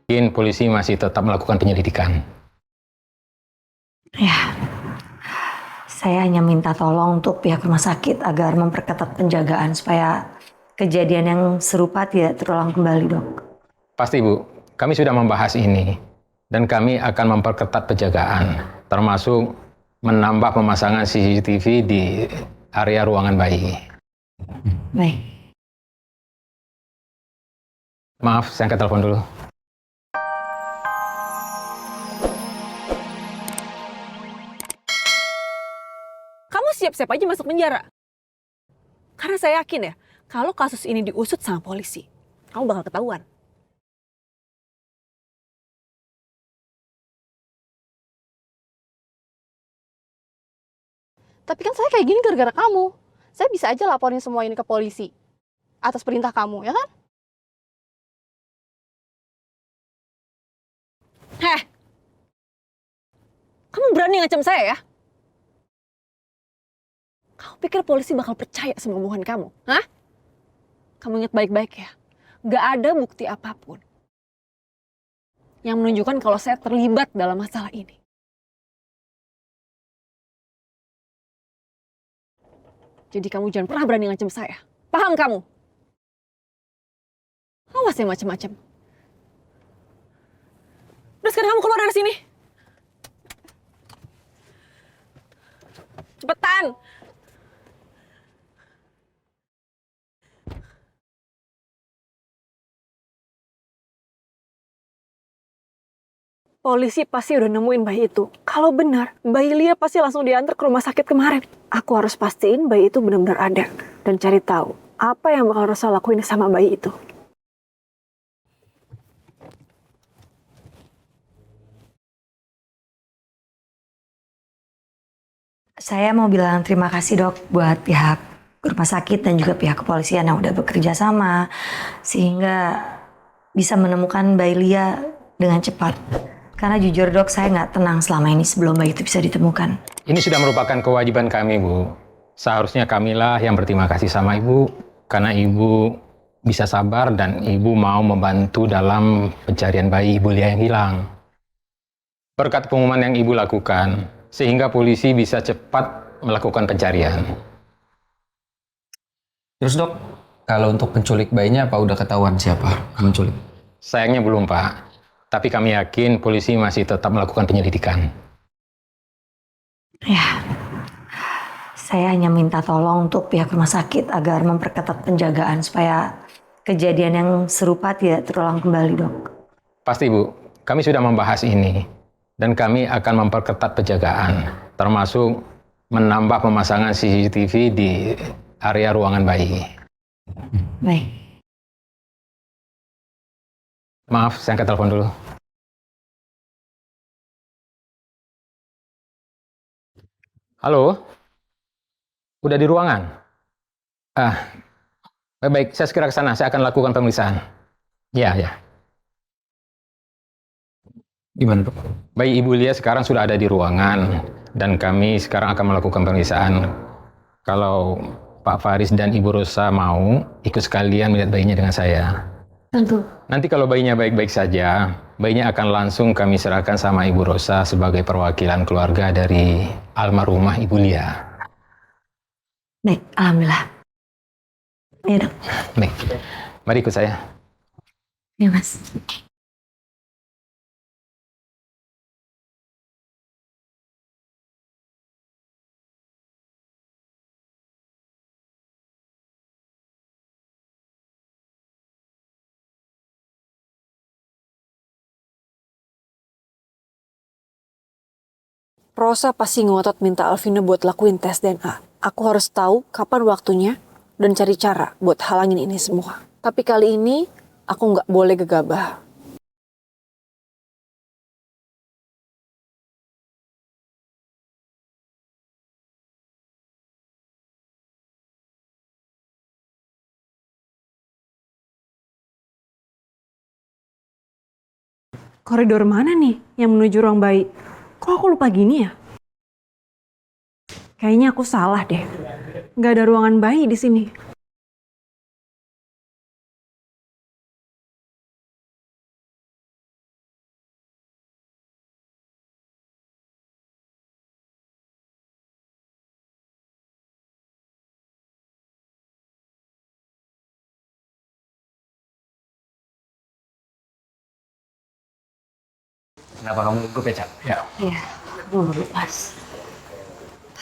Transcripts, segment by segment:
Mungkin polisi masih tetap melakukan penyelidikan. Ya, saya hanya minta tolong untuk pihak rumah sakit agar memperketat penjagaan supaya kejadian yang serupa tidak terulang kembali, Dok. Pasti, Bu. Kami sudah membahas ini. Dan kami akan memperketat penjagaan, termasuk menambah pemasangan CCTV di area ruangan bayi. Baik. Maaf, saya angkat telepon dulu. Kamu siap-siap aja masuk penjara. Karena saya yakin ya, kalau kasus ini diusut sama polisi, kamu bakal ketahuan. Tapi kan saya kayak gini gara-gara kamu. Saya bisa aja laporin semua ini ke polisi. Atas perintah kamu, ya kan? Heh! Kamu berani ngancam saya ya? Kamu pikir polisi bakal percaya sama omongan kamu? Hah? Kamu ingat baik-baik ya, gak ada bukti apapun yang menunjukkan kalau saya terlibat dalam masalah ini. Jadi kamu jangan pernah berani ngancam saya. Paham kamu? Awas ya macam-macam. Udah sekarang kamu keluar dari sini. Cepetan. Polisi pasti udah nemuin bayi itu. Kalau benar, bayi Lia pasti langsung diantar ke rumah sakit kemarin. Aku harus pastiin bayi itu benar-benar ada. Dan cari tahu apa yang bakal Rosa lakuin sama bayi itu. Saya mau bilang terima kasih, Dok, buat pihak rumah sakit dan juga pihak kepolisian yang udah bekerja sama sehingga bisa menemukan bayi Lia dengan cepat. Karena jujur, Dok, saya nggak tenang selama ini sebelum bayi itu bisa ditemukan. Ini sudah merupakan kewajiban kami, Bu. Seharusnya kamilah yang berterima kasih sama Ibu, karena Ibu bisa sabar dan Ibu mau membantu dalam pencarian bayi Ibu Lia yang hilang. Berkat pengumuman yang Ibu lakukan, sehingga polisi bisa cepat melakukan pencarian. Terus dok, kalau untuk penculik bayinya apa udah ketahuan siapa yang menculik? Sayangnya belum, Pak. Tapi kami yakin polisi masih tetap melakukan penyelidikan. Ya, saya hanya minta tolong untuk pihak rumah sakit agar memperketat penjagaan supaya kejadian yang serupa tidak terulang kembali, Dok. Pasti, Bu. Kami sudah membahas ini. Dan kami akan memperketat penjagaan, termasuk menambah pemasangan CCTV di area ruangan bayi. Baik. Maaf, saya angkat telepon dulu. Halo? Udah di ruangan? Baik, saya segera ke sana. Saya akan lakukan pemeriksaan. Ya, ya. Gimana dok? Bayi Ibu Lia sekarang sudah ada di ruangan. Dan kami sekarang akan melakukan pemeriksaan. Kalau Pak Faris dan Ibu Rosa mau, ikut sekalian melihat bayinya dengan saya. Tentu. Nanti kalau bayinya baik-baik saja, bayinya akan langsung kami serahkan sama Ibu Rosa sebagai perwakilan keluarga dari almarhumah Ibu Lia. Baik, alhamdulillah. Iya, Dok. Baik, mari ikut saya. Iya, Mas. Rosa pasti ngotot minta Alvino buat lakuin tes DNA. Aku harus tahu kapan waktunya dan cari cara buat halangin ini semua. Tapi kali ini aku nggak boleh gegabah. Koridor mana nih yang menuju ruang bayi? Kok aku lupa gini ya? Kayaknya aku salah deh. Nggak ada ruangan bayi di sini. Kenapa kamu gugup ya, Cak? Ya. Iya, dulu Mas.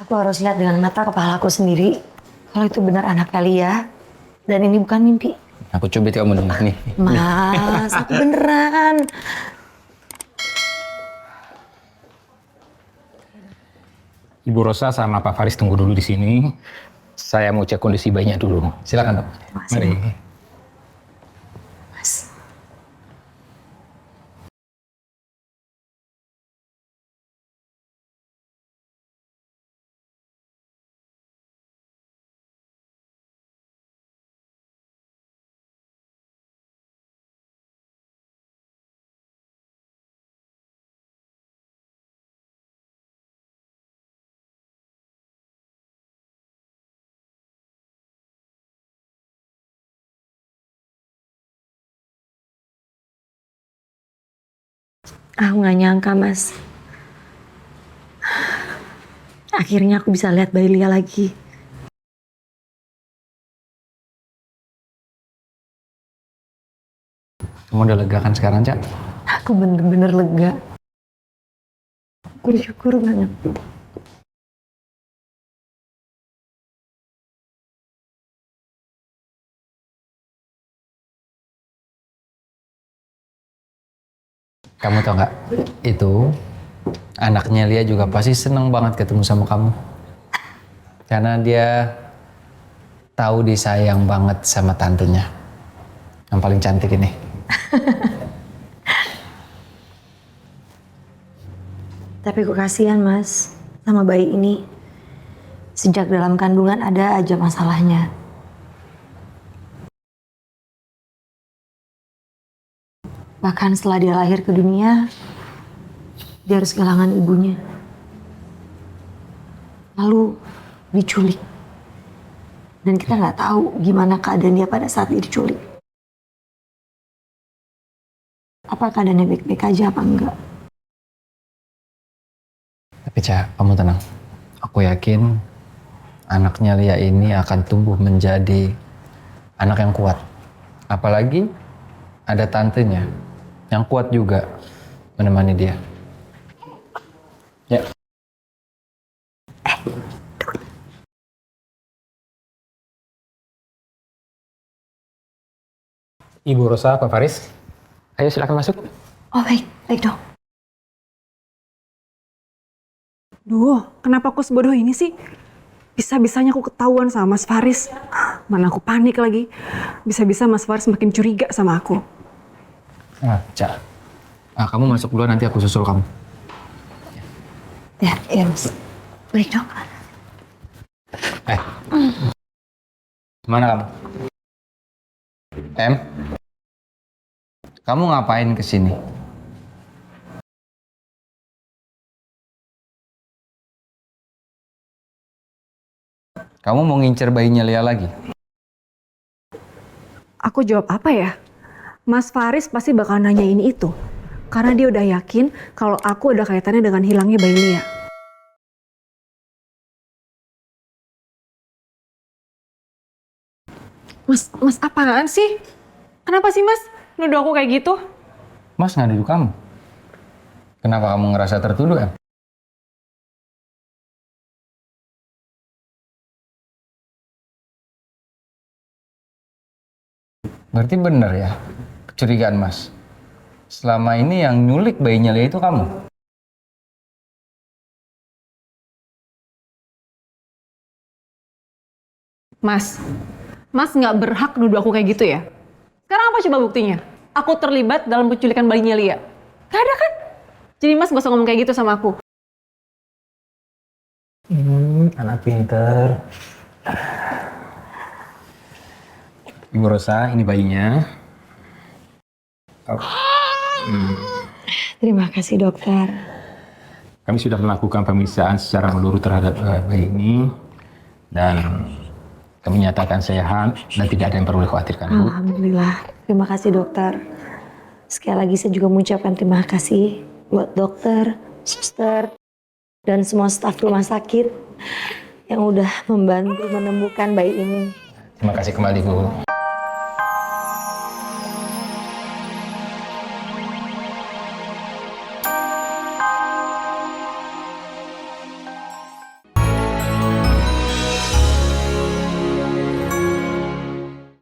Aku harus lihat dengan mata kepala aku sendiri kalau itu benar anak Lia dan ini bukan mimpi. Aku cubit kamu dong nih. Mas, aku beneran. Ibu Rosa sama Pak Faris tunggu dulu di sini. Saya mau cek kondisi bayinya dulu. Silakan, Dok. Mari. Mas. Aku nggak nyangka, Mas. Akhirnya aku bisa lihat bayi Lia lagi. Kamu udah lega kan sekarang, Cak? Aku bener-bener lega. Aku bersyukur banget. Kamu tau nggak? Itu anaknya Lia juga pasti seneng banget ketemu sama kamu. Karena dia tahu disayang banget sama tantenya. Yang paling cantik ini. Tapi kok kasihan, Mas, sama bayi ini. Sejak dalam kandungan ada aja masalahnya. Bahkan setelah dia lahir ke dunia, dia harus kehilangan ibunya. Lalu diculik. Dan kita nggak tahu gimana keadaan dia pada saat dia diculik. Apa keadaannya baik-baik aja apa enggak? Tapi Cak, kamu tenang. Aku yakin anaknya Lia ini akan tumbuh menjadi anak yang kuat. Apalagi ada tantenya yang kuat juga menemani dia. Ya. Ibu Rosa, Pak Faris. Ayo silakan masuk. Oh baik, baik dong. Duh, kenapa aku sebodoh ini sih? Bisa-bisanya aku ketahuan sama Mas Faris. Mana aku panik lagi. Bisa-bisa Mas Faris makin curiga sama aku. Cak. Kamu masuk duluan, nanti aku susul kamu. Ya, iya Mas. Baik dong. Mana kamu? Kamu ngapain kesini? Kamu mau ngincer bayinya Lia lagi? Aku jawab apa ya? Mas Faris pasti bakal nanyain itu. Karena dia udah yakin kalau aku ada kaitannya dengan hilangnya bayi Lia. Mas apaan sih? Kenapa sih Mas nuduh aku kayak gitu? Mas nggak nuduh kamu. Kenapa kamu ngerasa tertuduh, Em? Berarti benar ya kecurigaan Mas. Selama ini yang nyulik bayinya Lia itu kamu. Mas nggak berhak nuduh aku kayak gitu ya? Sekarang apa coba buktinya? Aku terlibat dalam penculikan bayinya Lia. Gak ada kan? Jadi Mas gak usah ngomong kayak gitu sama aku. Anak pinter. Ibu Rosa, ini bayinya. Terima kasih dokter. Kami sudah melakukan pemeriksaan secara menyeluruh terhadap bayi ini. Dan kami nyatakan sehat dan tidak ada yang perlu dikhawatirkan, Bu. Alhamdulillah. Terima kasih dokter. Sekali lagi saya juga mengucapkan terima kasih buat dokter, suster, dan semua staf rumah sakit yang udah membantu menemukan bayi ini. Terima kasih kembali, Bu.